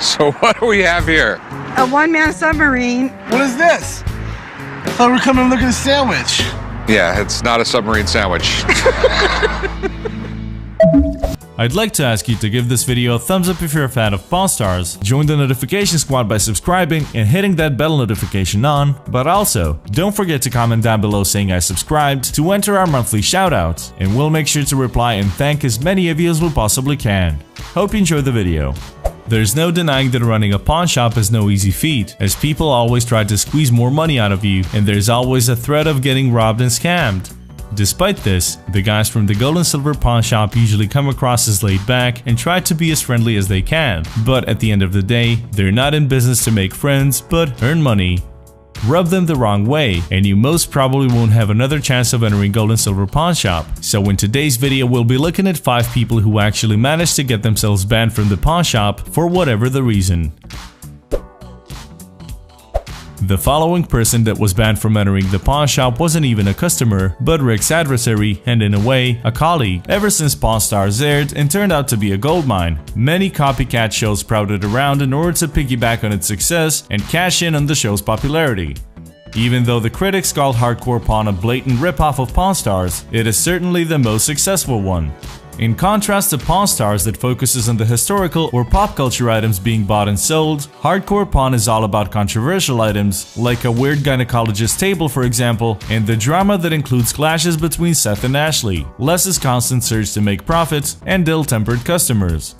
So what do we have here? A one-man submarine. What is this? I thought we were coming to look at a sandwich. Yeah, it's not a submarine sandwich. I'd like to ask you to give this video a thumbs up if you're a fan of Pawn Stars, join the notification squad by subscribing and hitting that bell notification on, but also, don't forget to comment down below saying I subscribed to enter our monthly shoutouts, and we'll make sure to reply and thank as many of you as we possibly can. Hope you enjoyed the video. There's no denying that running a pawn shop is no easy feat, as people always try to squeeze more money out of you, and there's always a threat of getting robbed and scammed. Despite this, the guys from the Gold and Silver Pawn Shop usually come across as laid back and try to be as friendly as they can, but at the end of the day, they're not in business to make friends, but earn money. Rub them the wrong way, and you most probably won't have another chance of entering Gold and Silver Pawn Shop. So in today's video, we'll be looking at 5 people who actually managed to get themselves banned from the pawn shop for whatever the reason. The following person that was banned from entering the pawn shop wasn't even a customer, but Rick's adversary and in a way, a colleague. Ever since Pawn Stars aired and turned out to be a goldmine, many copycat shows sprouted around in order to piggyback on its success and cash in on the show's popularity. Even though the critics called Hardcore Pawn a blatant ripoff of Pawn Stars, it is certainly the most successful one. In contrast to Pawn Stars that focuses on the historical or pop culture items being bought and sold, Hardcore Pawn is all about controversial items, like a weird gynecologist table for example, and the drama that includes clashes between Seth and Ashley, Les's constant search to make profits, and ill-tempered customers.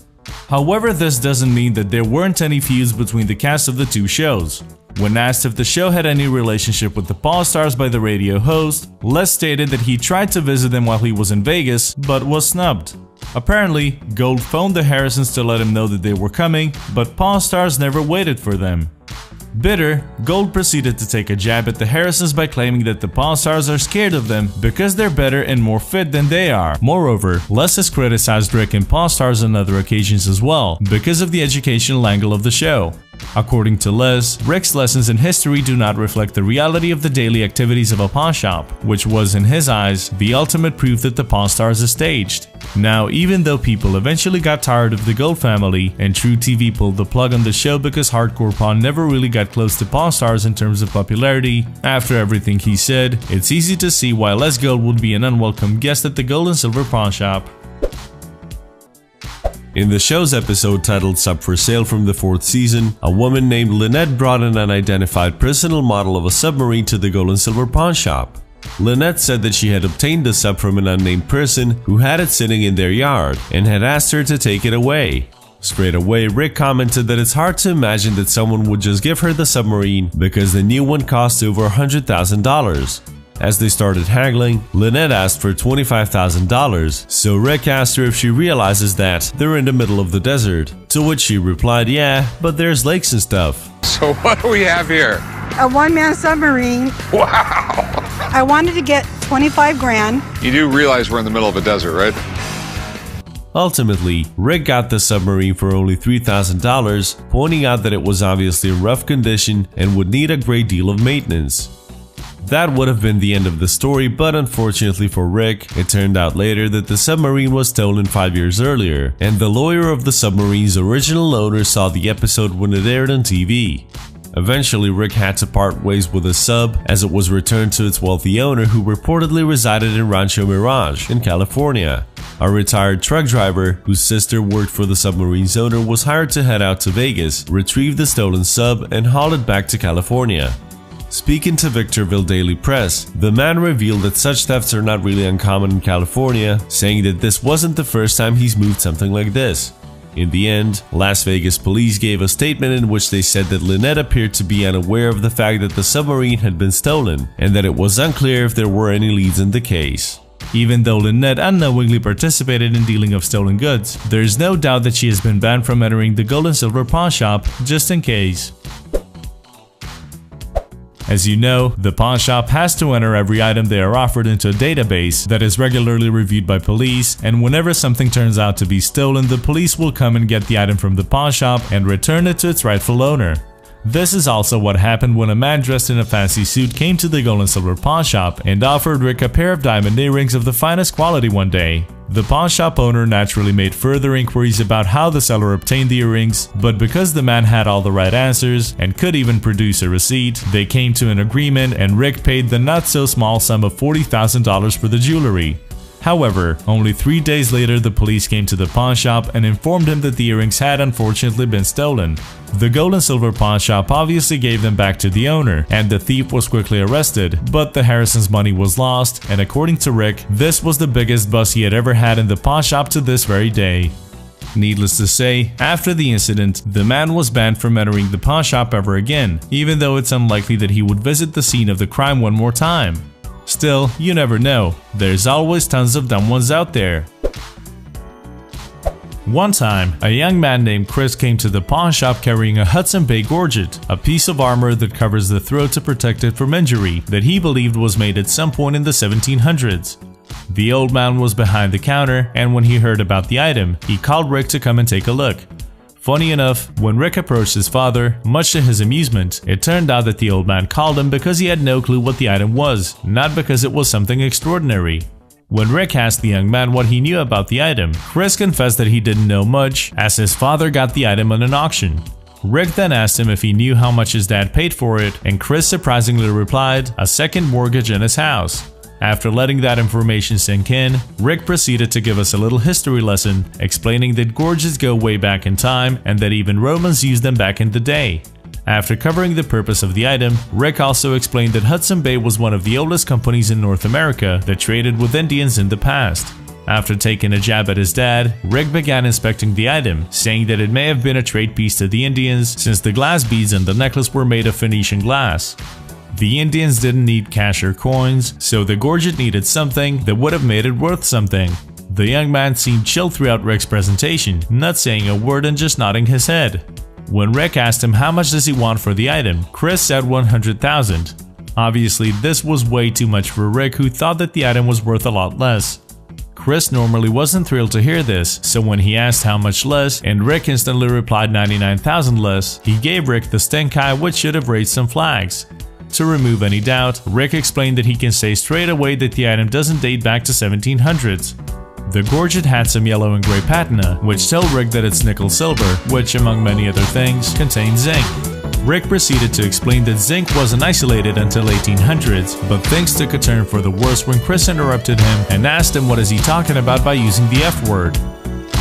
However, this doesn't mean that there weren't any feuds between the cast of the two shows. When asked if the show had any relationship with the Pawn Stars by the radio host, Les stated that he tried to visit them while he was in Vegas, but was snubbed. Apparently, Gold phoned the Harrisons to let him know that they were coming, but Pawn Stars never waited for them. Bitter, Gold proceeded to take a jab at the Harrisons by claiming that the Pawn Stars are scared of them because they're better and more fit than they are. Moreover, Les has criticized Rick and Pawn Stars on other occasions as well, because of the educational angle of the show. According to Les, Rick's lessons in history do not reflect the reality of the daily activities of a pawn shop, which was, in his eyes, the ultimate proof that the Pawn Stars is staged. Now, even though people eventually got tired of the Gold family and True TV pulled the plug on the show because Hardcore Pawn never really got close to Pawn Stars in terms of popularity, after everything he said, it's easy to see why Les Gold would be an unwelcome guest at the Gold and Silver Pawn Shop. In the show's episode titled Sub for Sale from the 4th season, a woman named Lynette brought an unidentified personal model of a submarine to the Gold and Silver Pawn Shop. Lynette said that she had obtained the sub from an unnamed person who had it sitting in their yard and had asked her to take it away. Straight away, Rick commented that it's hard to imagine that someone would just give her the submarine because the new one cost over $100,000. As they started haggling, Lynette asked for $25,000, so Rick asked her if she realizes that they're in the middle of the desert, to which she replied, yeah, but there's lakes and stuff. So what do we have here? A one-man submarine. Wow! I wanted to get 25 grand. You do realize we're in the middle of a desert, right? Ultimately, Rick got the submarine for only $3,000, pointing out that it was obviously in rough condition and would need a great deal of maintenance. That would have been the end of the story, but unfortunately for Rick, it turned out later that the submarine was stolen 5 years earlier, and the lawyer of the submarine's original owner saw the episode when it aired on TV. Eventually, Rick had to part ways with the sub as it was returned to its wealthy owner who reportedly resided in Rancho Mirage in California. A retired truck driver, whose sister worked for the submarine's owner, was hired to head out to Vegas, retrieve the stolen sub, and haul it back to California. Speaking to Victorville Daily Press, the man revealed that such thefts are not really uncommon in California, saying that this wasn't the first time he's moved something like this. In the end, Las Vegas police gave a statement in which they said that Lynette appeared to be unaware of the fact that the submarine had been stolen, and that it was unclear if there were any leads in the case. Even though Lynette unknowingly participated in dealing of stolen goods, there's no doubt that she has been banned from entering the Gold and Silver Pawn Shop, just in case. As you know, the pawn shop has to enter every item they are offered into a database that is regularly reviewed by police, and whenever something turns out to be stolen, the police will come and get the item from the pawn shop and return it to its rightful owner. This is also what happened when a man dressed in a fancy suit came to the Gold and Silver Pawn Shop and offered Rick a pair of diamond earrings of the finest quality one day. The pawn shop owner naturally made further inquiries about how the seller obtained the earrings, but because the man had all the right answers and could even produce a receipt, they came to an agreement and Rick paid the not-so-small sum of $40,000 for the jewelry. However, only 3 days later the police came to the pawn shop and informed him that the earrings had unfortunately been stolen. The gold and silver pawn shop obviously gave them back to the owner, and the thief was quickly arrested, but the Harrisons' money was lost, and according to Rick, this was the biggest bust he had ever had in the pawn shop to this very day. Needless to say, after the incident, the man was banned from entering the pawn shop ever again, even though it's unlikely that he would visit the scene of the crime one more time. Still, you never know, there's always tons of dumb ones out there. One time, a young man named Chris came to the pawn shop carrying a Hudson Bay gorget, a piece of armor that covers the throat to protect it from injury that he believed was made at some point in the 1700s. The old man was behind the counter, and when he heard about the item, he called Rick to come and take a look. Funny enough, when Rick approached his father, much to his amusement, it turned out that the old man called him because he had no clue what the item was, not because it was something extraordinary. When Rick asked the young man what he knew about the item, Chris confessed that he didn't know much, as his father got the item on an auction. Rick then asked him if he knew how much his dad paid for it, and Chris surprisingly replied, a second mortgage in his house. After letting that information sink in, Rick proceeded to give us a little history lesson, explaining that gorgets go way back in time and that even Romans used them back in the day. After covering the purpose of the item, Rick also explained that Hudson Bay was one of the oldest companies in North America that traded with Indians in the past. After taking a jab at his dad, Rick began inspecting the item, saying that it may have been a trade piece to the Indians since the glass beads and the necklace were made of Phoenician glass. The Indians didn't need cash or coins, so the gorget needed something that would have made it worth something. The young man seemed chill throughout Rick's presentation, not saying a word and just nodding his head. When Rick asked him how much does he want for the item, Chris said $100,000. Obviously, this was way too much for Rick, who thought that the item was worth a lot less. Chris normally wasn't thrilled to hear this, so when he asked how much less and Rick instantly replied $99,000 less, he gave Rick the stink eye, which should have raised some flags. To remove any doubt, Rick explained that he can say straight away that the item doesn't date back to 1700s. The gorget had some yellow and gray patina, which told Rick that it's nickel silver, which among many other things, contains zinc. Rick proceeded to explain that zinc wasn't isolated until 1800s, but things took a turn for the worse when Chris interrupted him and asked him what is he talking about by using the F word.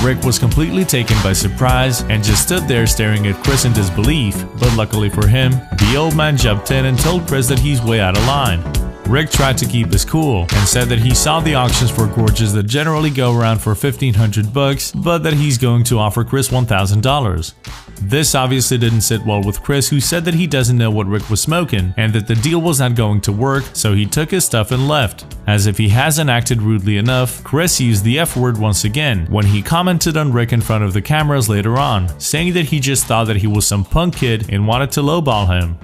Rick was completely taken by surprise and just stood there staring at Chris in disbelief, but luckily for him, the old man jumped in and told Chris that he's way out of line. Rick tried to keep his cool and said that he saw the auctions for gorgets that generally go around for $1,500, but that he's going to offer Chris $1,000. This obviously didn't sit well with Chris, who said that he doesn't know what Rick was smoking and that the deal was not going to work, so he took his stuff and left. As if he hasn't acted rudely enough, Chris used the F word once again when he commented on Rick in front of the cameras later on, saying that he just thought that he was some punk kid and wanted to lowball him.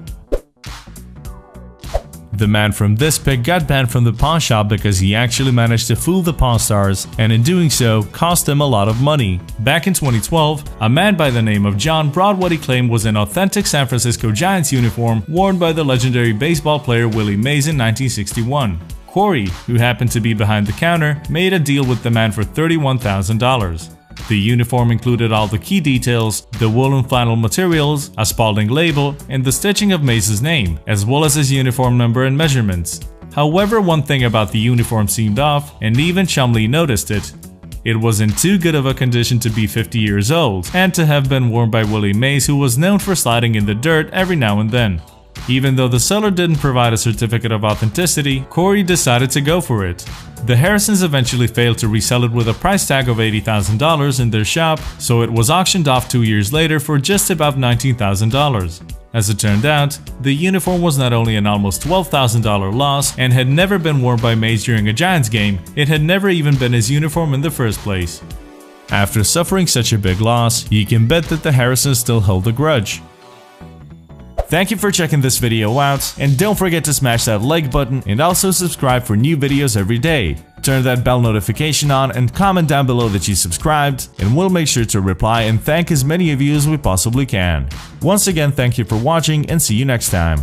The man from this pic got banned from the pawn shop because he actually managed to fool the Pawn Stars, and in doing so, cost them a lot of money. Back in 2012, a man by the name of John brought what he claimed was an authentic San Francisco Giants uniform worn by the legendary baseball player Willie Mays in 1961. Corey, who happened to be behind the counter, made a deal with the man for $31,000. The uniform included all the key details, the woolen flannel materials, a Spalding label, and the stitching of Mays' name, as well as his uniform number and measurements. However, one thing about the uniform seemed off, and even Chumlee noticed it. It was in too good of a condition to be 50 years old, and to have been worn by Willie Mays, who was known for sliding in the dirt every now and then. Even though the seller didn't provide a certificate of authenticity, Corey decided to go for it. The Harrisons eventually failed to resell it with a price tag of $80,000 in their shop, so it was auctioned off 2 years later for just about $19,000. As it turned out, the uniform was not only an almost $12,000 loss and had never been worn by Mays during a Giants game, it had never even been his uniform in the first place. After suffering such a big loss, you can bet that the Harrisons still held a grudge. Thank you for checking this video out, and don't forget to smash that like button and also subscribe for new videos every day. Turn that bell notification on and comment down below that you subscribed, and we'll make sure to reply and thank as many of you as we possibly can. Once again, thank you for watching and see you next time.